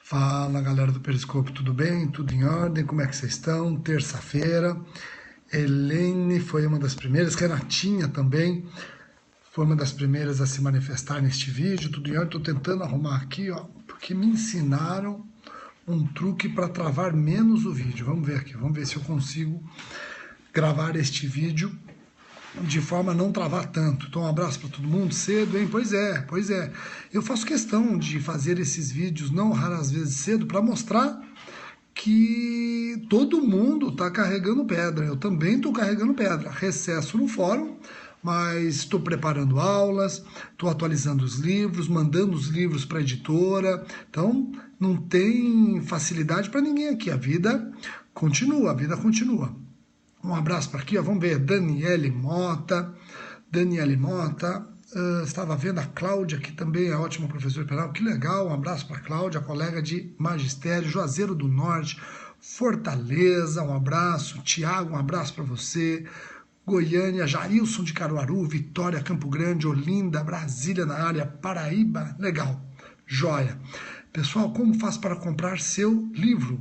Fala galera do Periscope, tudo bem? Tudo em ordem? Como é que vocês estão? Terça-feira. Helene foi uma das primeiras, Renatinha também foi uma das primeiras a se manifestar neste vídeo. Tudo em ordem, estou tentando arrumar aqui, ó, porque me ensinaram um truque para travar menos o vídeo. Vamos ver aqui, vamos ver se eu consigo gravar este vídeo de forma a não travar tanto. Então um abraço para todo mundo cedo, hein? Pois é. Eu faço questão de fazer esses vídeos não raras vezes cedo para mostrar que todo mundo está carregando pedra. Eu também estou carregando pedra. Recesso no fórum, mas estou preparando aulas, estou atualizando os livros, mandando os livros para a editora. Então não tem facilidade para ninguém aqui. A vida continua. Um abraço para aqui, ó, vamos ver, Daniele Mota, estava vendo a Cláudia, que também é ótima professora penal, que legal, um abraço para a Cláudia, colega de magistério, Juazeiro do Norte, Fortaleza, um abraço, Tiago, um abraço para você, Goiânia, Jarilson de Caruaru, Vitória, Campo Grande, Olinda, Brasília na área, Paraíba, legal, joia. Pessoal, como faz para comprar seu livro?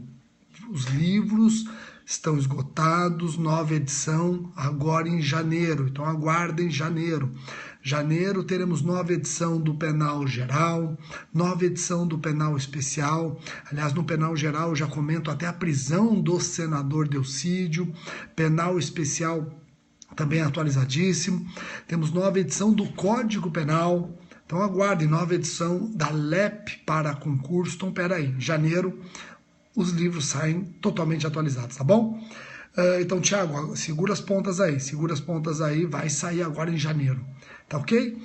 Os livros estão esgotados, nova edição agora em janeiro, então aguardem janeiro. Janeiro teremos nova edição do Penal Geral, nova edição do Penal Especial. Aliás, no Penal Geral eu já comento até a prisão do senador Delcídio. Penal Especial também atualizadíssimo. Temos nova edição do Código Penal. Então aguardem, nova edição da LEP para concurso. Então peraí, janeiro os livros saem totalmente atualizados, tá bom? Então, Thiago, segura as pontas aí, vai sair agora em janeiro, tá ok?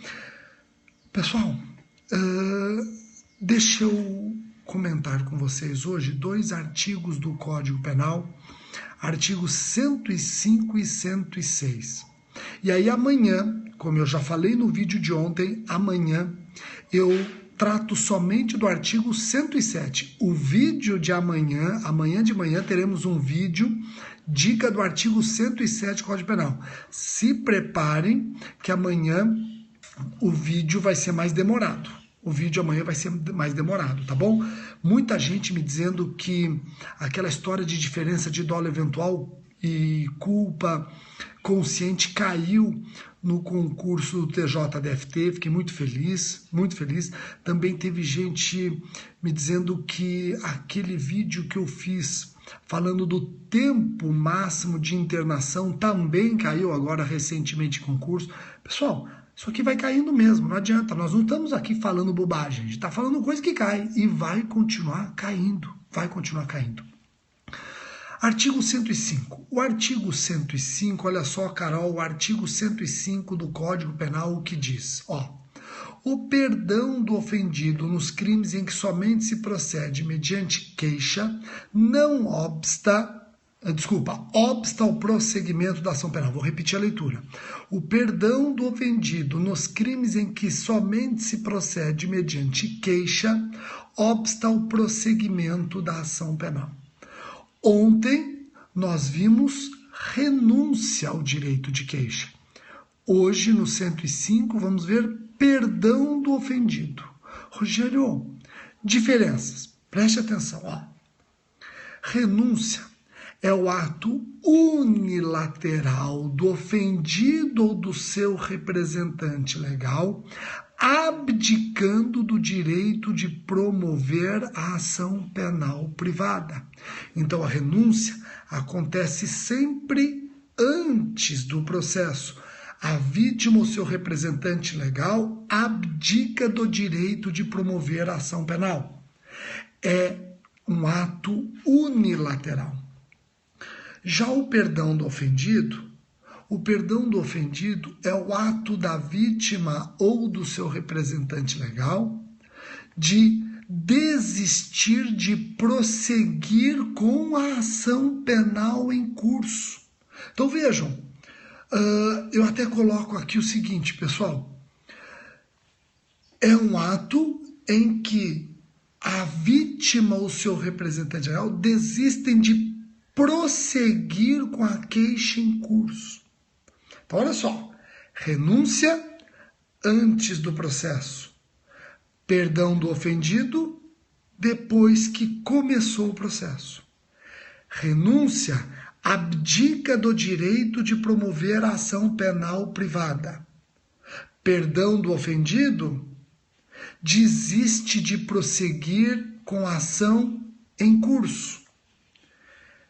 Pessoal, deixa eu comentar com vocês hoje 2 artigos do Código Penal, artigos 105 e 106. E aí amanhã, como eu já falei no vídeo de ontem, amanhã eu trato somente do artigo 107. O vídeo de amanhã de manhã, teremos um vídeo, dica do artigo 107 Código Penal. Se preparem que amanhã o vídeo vai ser mais demorado. O vídeo amanhã vai ser mais demorado, tá bom? Muita gente me dizendo que aquela história de diferença de dolo eventual e culpa consciente caiu no concurso do TJDFT, fiquei muito feliz. Também teve gente me dizendo que aquele vídeo que eu fiz falando do tempo máximo de internação também caiu agora recentemente em concurso. Pessoal, isso aqui vai caindo mesmo, não adianta, nós não estamos aqui falando bobagem, a gente está falando coisa que cai e vai continuar caindo. Artigo 105. O artigo 105, olha só, Carol, o artigo 105 do Código Penal, o que diz? O perdão do ofendido nos crimes em que somente se procede mediante queixa não obsta ao prosseguimento da ação penal. Vou repetir a leitura. O perdão do ofendido nos crimes em que somente se procede mediante queixa obsta ao prosseguimento da ação penal. Ontem nós vimos renúncia ao direito de queixa. Hoje, no 105, vamos ver perdão do ofendido. Rogério, diferenças. Preste atenção. Renúncia é o ato unilateral do ofendido ou do seu representante legal abdicando do direito de promover a ação penal privada. Então, a renúncia acontece sempre antes do processo. A vítima ou seu representante legal abdica do direito de promover a ação penal. É um ato unilateral. Já o perdão do ofendido é o ato da vítima ou do seu representante legal de desistir de prosseguir com a ação penal em curso. Então vejam, eu até coloco aqui o seguinte, pessoal, é um ato em que a vítima ou seu representante legal desistem de prosseguir com a queixa em curso. Então, olha só, renúncia antes do processo, perdão do ofendido depois que começou o processo. Renúncia abdica do direito de promover a ação penal privada. Perdão do ofendido desiste de prosseguir com a ação em curso.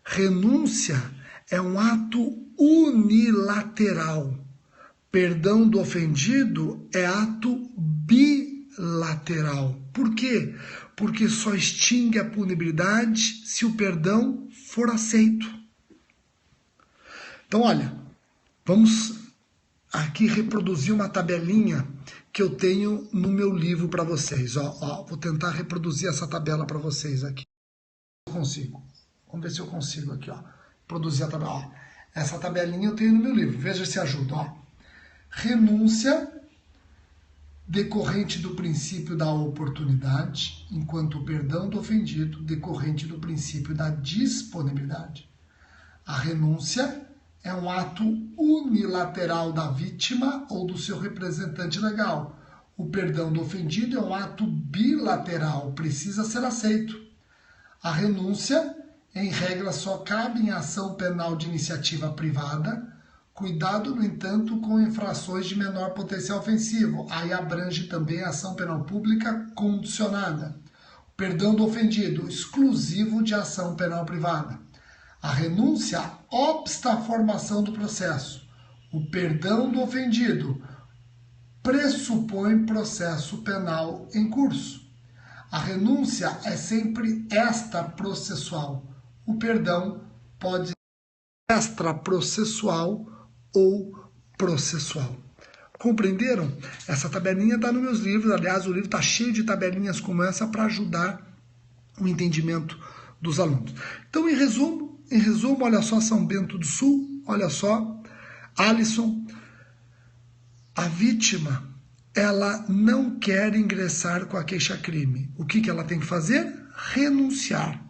Renúncia é um ato unilateral. Perdão do ofendido é ato bilateral. Por quê? Porque só extingue a punibilidade se o perdão for aceito. Então, olha, vamos aqui reproduzir uma tabelinha que eu tenho no meu livro para vocês. Vou tentar reproduzir essa tabela para vocês aqui. Eu consigo. Vamos ver se eu consigo aqui, produzir a tabela. Essa tabelinha eu tenho no meu livro. Veja se ajuda. Renúncia decorrente do princípio da oportunidade, enquanto o perdão do ofendido decorrente do princípio da disponibilidade. A renúncia é um ato unilateral da vítima ou do seu representante legal. O perdão do ofendido é um ato bilateral, precisa ser aceito. A renúncia, em regra, só cabe em ação penal de iniciativa privada. Cuidado, no entanto, com infrações de menor potencial ofensivo. Aí abrange também a ação penal pública condicionada. O perdão do ofendido, exclusivo de ação penal privada. A renúncia obsta a formação do processo. O perdão do ofendido pressupõe processo penal em curso. A renúncia é sempre extraprocessual. O perdão pode ser extraprocessual ou processual. Compreenderam? Essa tabelinha está nos meus livros. Aliás, o livro está cheio de tabelinhas como essa para ajudar o entendimento dos alunos. Então, em resumo, olha só, São Bento do Sul, olha só, Alisson, a vítima, ela não quer ingressar com a queixa-crime. O que ela tem que fazer? Renunciar.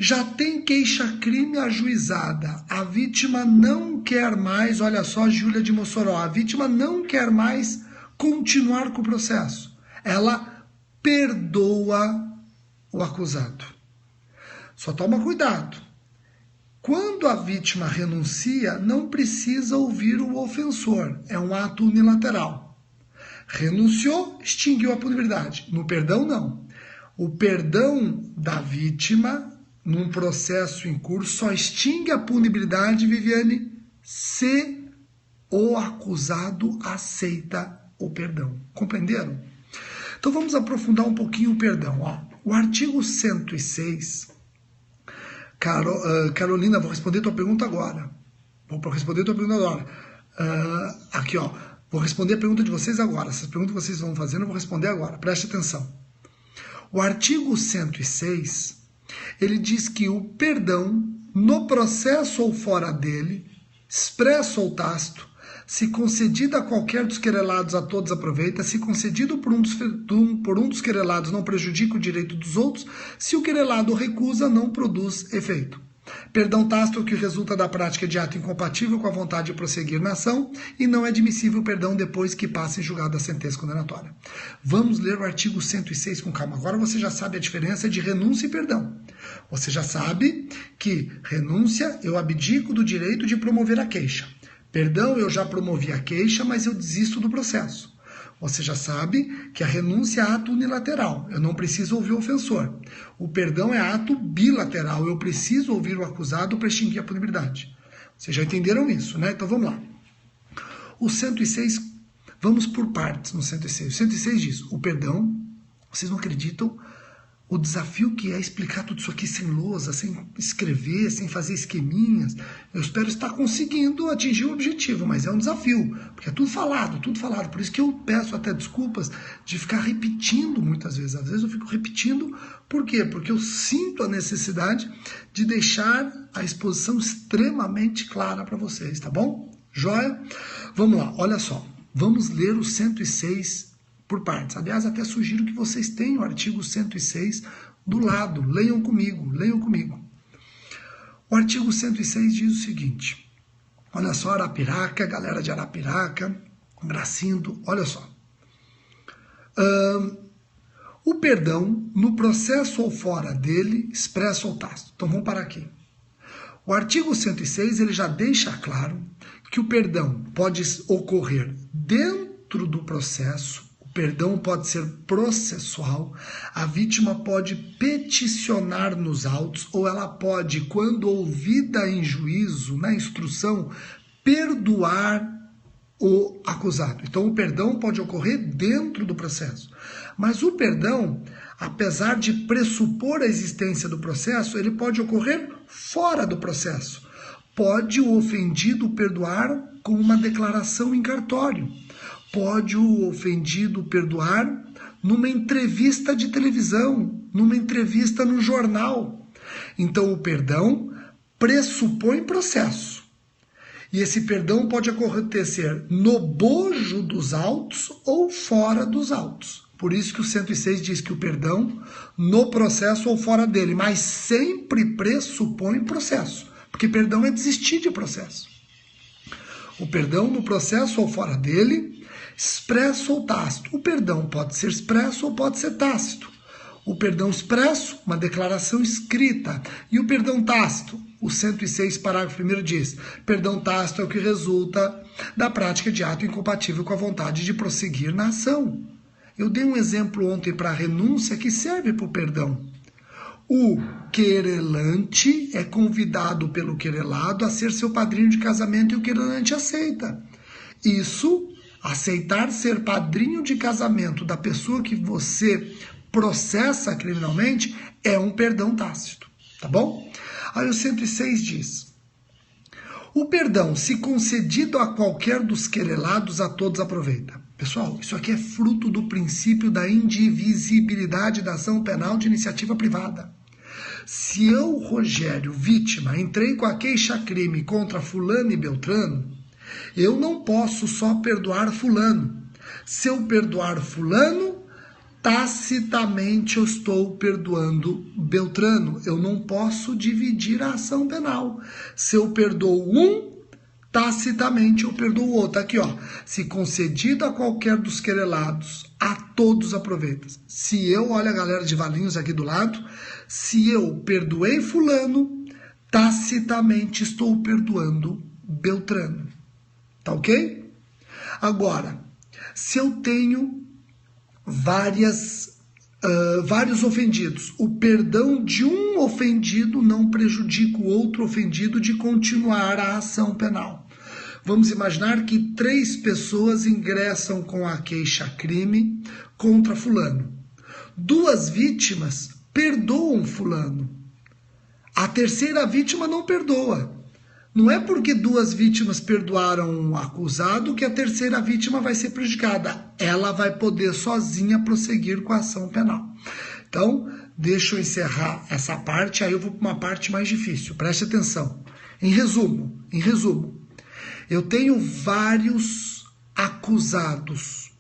Já tem queixa-crime ajuizada. A vítima não quer mais, olha só, Júlia de Mossoró, a vítima não quer mais continuar com o processo. Ela perdoa o acusado. Só toma cuidado. Quando a vítima renuncia, não precisa ouvir o ofensor. É um ato unilateral. Renunciou, extinguiu a punibilidade. No perdão, não. O perdão da vítima, num processo em curso, só extingue a punibilidade, Viviane, se o acusado aceita o perdão. Compreenderam? Então vamos aprofundar um pouquinho o perdão. O artigo 106... Carolina, vou responder tua pergunta agora. Aqui, vou responder a pergunta de vocês agora. Essas perguntas que vocês vão fazendo, eu vou responder agora. Preste atenção. O artigo 106, ele diz que o perdão, no processo ou fora dele, expresso ou tácito, se concedido a qualquer dos querelados, a todos aproveita. Se concedido por um dos querelados, não prejudica o direito dos outros. Se o querelado recusa, não produz efeito. Perdão tácito que resulta da prática de ato incompatível com a vontade de prosseguir na ação e não é admissível o perdão depois que passa em julgado a sentença condenatória. Vamos ler o artigo 106 com calma. Agora você já sabe a diferença de renúncia e perdão. Você já sabe que renúncia, eu abdico do direito de promover a queixa. Perdão, eu já promovi a queixa, mas eu desisto do processo. Você já sabe que a renúncia é ato unilateral. Eu não preciso ouvir o ofensor. O perdão é ato bilateral. Eu preciso ouvir o acusado para extinguir a punibilidade. Vocês já entenderam isso, né? Então vamos lá. O 106, vamos por partes no 106. O 106 diz, o perdão, vocês não acreditam o desafio que é explicar tudo isso aqui sem lousa, sem escrever, sem fazer esqueminhas. Eu espero estar conseguindo atingir o objetivo, mas é um desafio, porque é tudo falado. Por isso que eu peço até desculpas de ficar repetindo muitas vezes. Às vezes eu fico repetindo, por quê? Porque eu sinto a necessidade de deixar a exposição extremamente clara para vocês, tá bom? Joia? Vamos lá, olha só. Vamos ler o 106 por partes. Aliás, até sugiro que vocês tenham o artigo 106 do lado. Leiam comigo. O artigo 106 diz o seguinte. Olha só, Arapiraca, galera de Arapiraca, Gracindo, olha só. perdão, no processo ou fora dele, expresso ou tácito. Então vamos parar aqui. O artigo 106 ele já deixa claro que o perdão pode ocorrer dentro do processo, o perdão pode ser processual, a vítima pode peticionar nos autos ou ela pode, quando ouvida em juízo, na instrução, perdoar o acusado. Então o perdão pode ocorrer dentro do processo. Mas o perdão, apesar de pressupor a existência do processo, ele pode ocorrer fora do processo. Pode o ofendido perdoar com uma declaração em cartório. Pode o ofendido perdoar numa entrevista de televisão, numa entrevista no jornal. Então o perdão pressupõe processo. E esse perdão pode acontecer no bojo dos autos ou fora dos autos. Por isso que o 106 diz que o perdão no processo ou fora dele, mas sempre pressupõe processo, porque perdão é desistir de processo. O perdão no processo ou fora dele, expresso ou tácito. O perdão pode ser expresso ou pode ser tácito. O perdão expresso, uma declaração escrita. E o perdão tácito, o 106, parágrafo 1 diz, perdão tácito é o que resulta da prática de ato incompatível com a vontade de prosseguir na ação. Eu dei um exemplo ontem para a renúncia que serve para o perdão. O querelante é convidado pelo querelado a ser seu padrinho de casamento e o querelante aceita. Isso, aceitar ser padrinho de casamento da pessoa que você processa criminalmente, é um perdão tácito, tá bom? Aí o 106 diz, o perdão, se concedido a qualquer dos querelados, a todos aproveita. Pessoal, isso aqui é fruto do princípio da indivisibilidade da ação penal de iniciativa privada. Se eu, Rogério, vítima, entrei com a queixa-crime contra fulano e beltrano, eu não posso só perdoar fulano. Se eu perdoar fulano, tacitamente eu estou perdoando beltrano. Eu não posso dividir a ação penal. Se eu perdoo um, tacitamente eu perdoo o outro. Aqui, ó. Se concedido a qualquer dos querelados, a todos aproveita. Se eu, olha a galera de Valinhos aqui do lado, se eu perdoei fulano, tacitamente estou perdoando beltrano. Tá ok? Agora, se eu tenho vários ofendidos, o perdão de um ofendido não prejudica o outro ofendido de continuar a ação penal. Vamos imaginar que 3 pessoas ingressam com a queixa-crime contra fulano. 2 vítimas perdoam fulano. A terceira vítima não perdoa. Não é porque 2 vítimas perdoaram um acusado que a terceira vítima vai ser prejudicada. Ela vai poder sozinha prosseguir com a ação penal. Então, deixa eu encerrar essa parte, aí eu vou para uma parte mais difícil. Preste atenção. Em resumo, eu tenho vários acusados.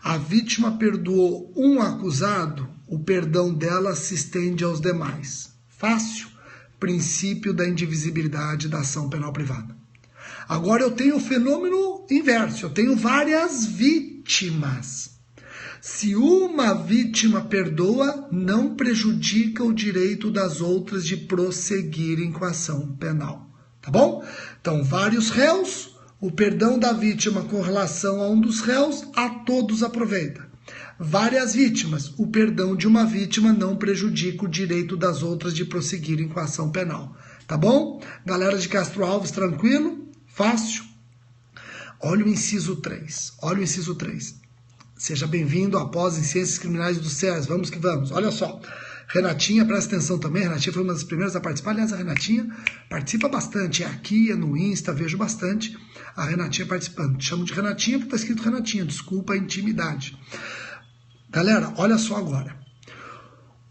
A vítima perdoou um acusado, o perdão dela se estende aos demais. Fácil? Princípio da indivisibilidade da ação penal privada. Agora eu tenho o fenômeno inverso, eu tenho várias vítimas. Se uma vítima perdoa, não prejudica o direito das outras de prosseguirem com a ação penal. Tá bom? Então, vários réus, o perdão da vítima com relação a um dos réus, a todos aproveita. Várias vítimas, o perdão de uma vítima não prejudica o direito das outras de prosseguirem com a ação penal. Tá bom? Galera de Castro Alves, tranquilo? Fácil? Olha o inciso 3. Olha o inciso 3. Seja bem-vindo à pós em Ciências Criminais do SES. Vamos que vamos. Olha só. Renatinha, presta atenção também. Renatinha foi uma das primeiras a participar. Aliás, a Renatinha participa bastante. É aqui, é no Insta, vejo bastante a Renatinha participando. Chamo de Renatinha porque está escrito Renatinha. Desculpa a intimidade. Galera, olha só agora.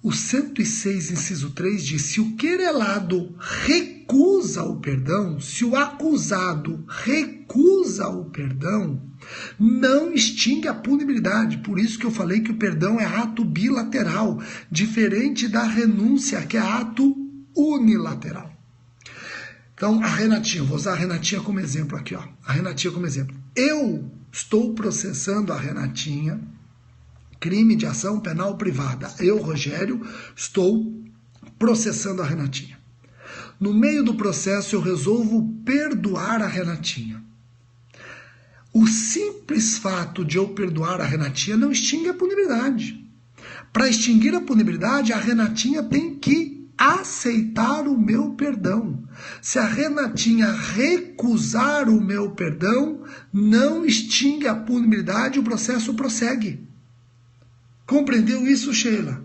O 106, inciso 3 diz, se o querelado recusa o perdão, se o acusado recusa o perdão, não extingue a punibilidade. Por isso que eu falei que o perdão é ato bilateral, diferente da renúncia, que é ato unilateral. Então, a Renatinha, vou usar a Renatinha como exemplo aqui, ó. A Renatinha como exemplo. Eu estou processando a Renatinha crime de ação penal privada. Eu, Rogério, estou processando a Renatinha. No meio do processo, eu resolvo perdoar a Renatinha. O simples fato de eu perdoar a Renatinha não extingue a punibilidade. Para extinguir a punibilidade, a Renatinha tem que aceitar o meu perdão. Se a Renatinha recusar o meu perdão, não extingue a punibilidade, o processo prossegue. Compreendeu isso, Sheila?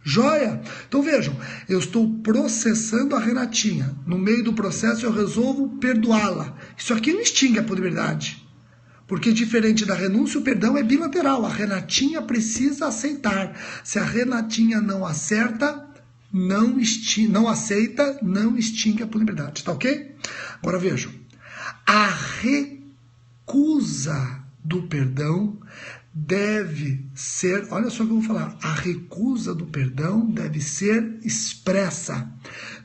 Joia? Então vejam, eu estou processando a Renatinha. No meio do processo eu resolvo perdoá-la. Isso aqui não extingue a punibilidade. Porque diferente da renúncia, o perdão é bilateral. A Renatinha precisa aceitar. Se a Renatinha não aceita, não extingue a punibilidade. Tá ok? Agora vejam. A recusa do perdão deve ser, olha só o que eu vou falar, a recusa do perdão deve ser expressa.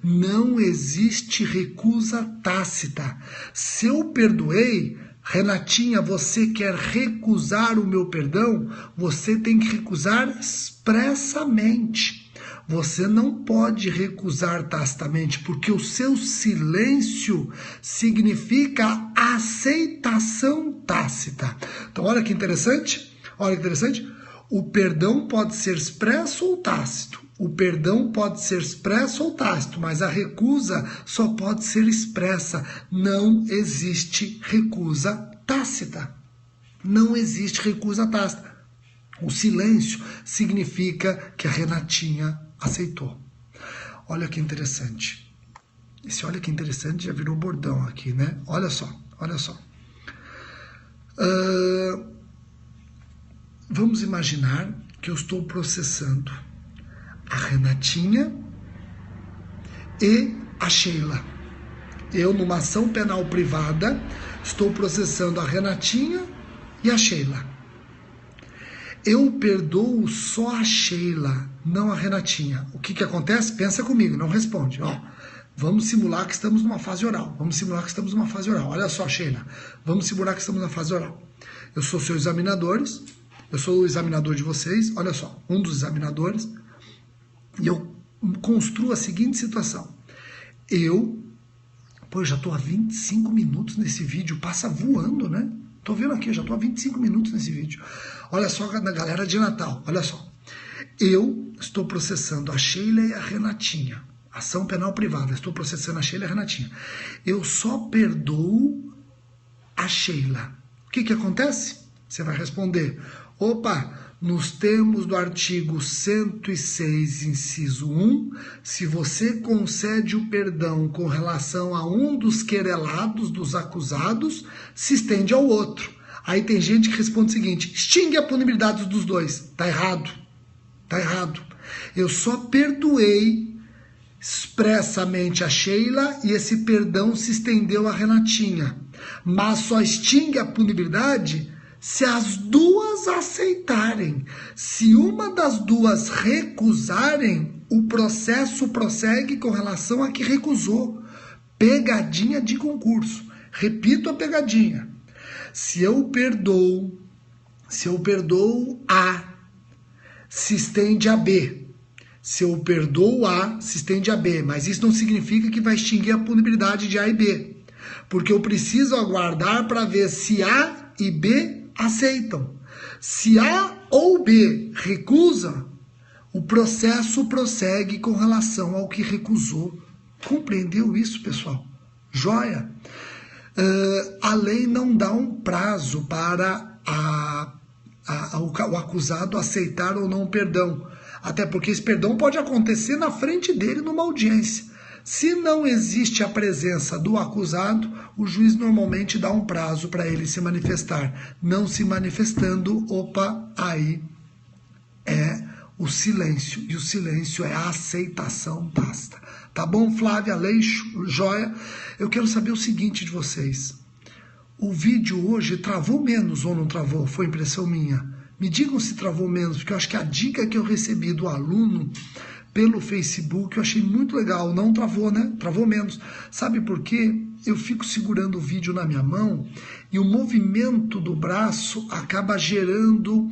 Não existe recusa tácita. Se eu perdoei, Renatinha, você quer recusar o meu perdão? Você tem que recusar expressamente. Você não pode recusar tacitamente, porque o seu silêncio significa aceitação tácita. Então, olha que interessante. Olha que interessante. O perdão pode ser expresso ou tácito. O perdão pode ser expresso ou tácito, mas a recusa só pode ser expressa. Não existe recusa tácita. Não existe recusa tácita. O silêncio significa que a Renatinha aceitou. Olha que interessante. Esse olha que interessante já virou bordão aqui, né? Olha só, olha só. Vamos imaginar que eu estou processando a Renatinha e a Sheila. Eu, numa ação penal privada, estou processando a Renatinha e a Sheila. Eu perdoo só a Sheila, não a Renatinha. O que acontece? Pensa comigo, não responde. Ó, vamos simular que estamos numa fase oral. Olha só, Sheila. Vamos simular que estamos na fase oral. Eu sou seus examinadores. Eu sou o examinador de vocês. Olha só, um dos examinadores. E eu construo a seguinte situação. Eu já estou há 25 minutos nesse vídeo. Passa voando, né? Tô vendo aqui, eu já estou há 25 minutos nesse vídeo. Olha só, na galera de Natal, olha só. Eu estou processando a Sheila e a Renatinha. Ação penal privada, estou processando a Sheila e a Renatinha. Eu só perdoo a Sheila. O que acontece? Você vai responder, opa, nos termos do artigo 106, inciso 1, se você concede o perdão com relação a um dos querelados, dos acusados, se estende ao outro. Aí tem gente que responde o seguinte, extingue a punibilidade dos dois. Tá errado. Tá errado. Eu só perdoei expressamente a Sheila e esse perdão se estendeu à Renatinha. Mas só extingue a punibilidade se as duas aceitarem. Se uma das duas recusarem, o processo prossegue com relação a que recusou. Pegadinha de concurso. Repito a pegadinha. Se eu perdoo A, se estende a B. Se eu perdoo A, se estende a B. Mas isso não significa que vai extinguir a punibilidade de A e B. Porque eu preciso aguardar para ver se A e B aceitam. Se A ou B recusa, o processo prossegue com relação ao que recusou. Compreendeu isso, pessoal? Joia? A lei não dá um prazo para o acusado aceitar ou não o perdão. Até porque esse perdão pode acontecer na frente dele numa audiência. Se não existe a presença do acusado, o juiz normalmente dá um prazo para ele se manifestar. Não se manifestando, aí é o silêncio. E o silêncio é a aceitação tácita. Tá bom, Flávia, Aleixo, joia? Eu quero saber o seguinte de vocês. O vídeo hoje travou menos ou não travou? Foi impressão minha? Me digam se travou menos, porque eu acho que a dica que eu recebi do aluno pelo Facebook, eu achei muito legal. Não travou, né? Travou menos. Sabe por quê? Eu fico segurando o vídeo na minha mão e o movimento do braço acaba gerando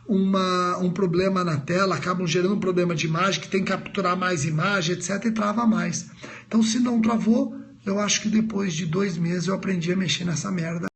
um problema na tela, acabam gerando um problema de imagem, que tem que capturar mais imagem, etc, e trava mais. Então, se não travou, eu acho que depois de 2 meses eu aprendi a mexer nessa merda.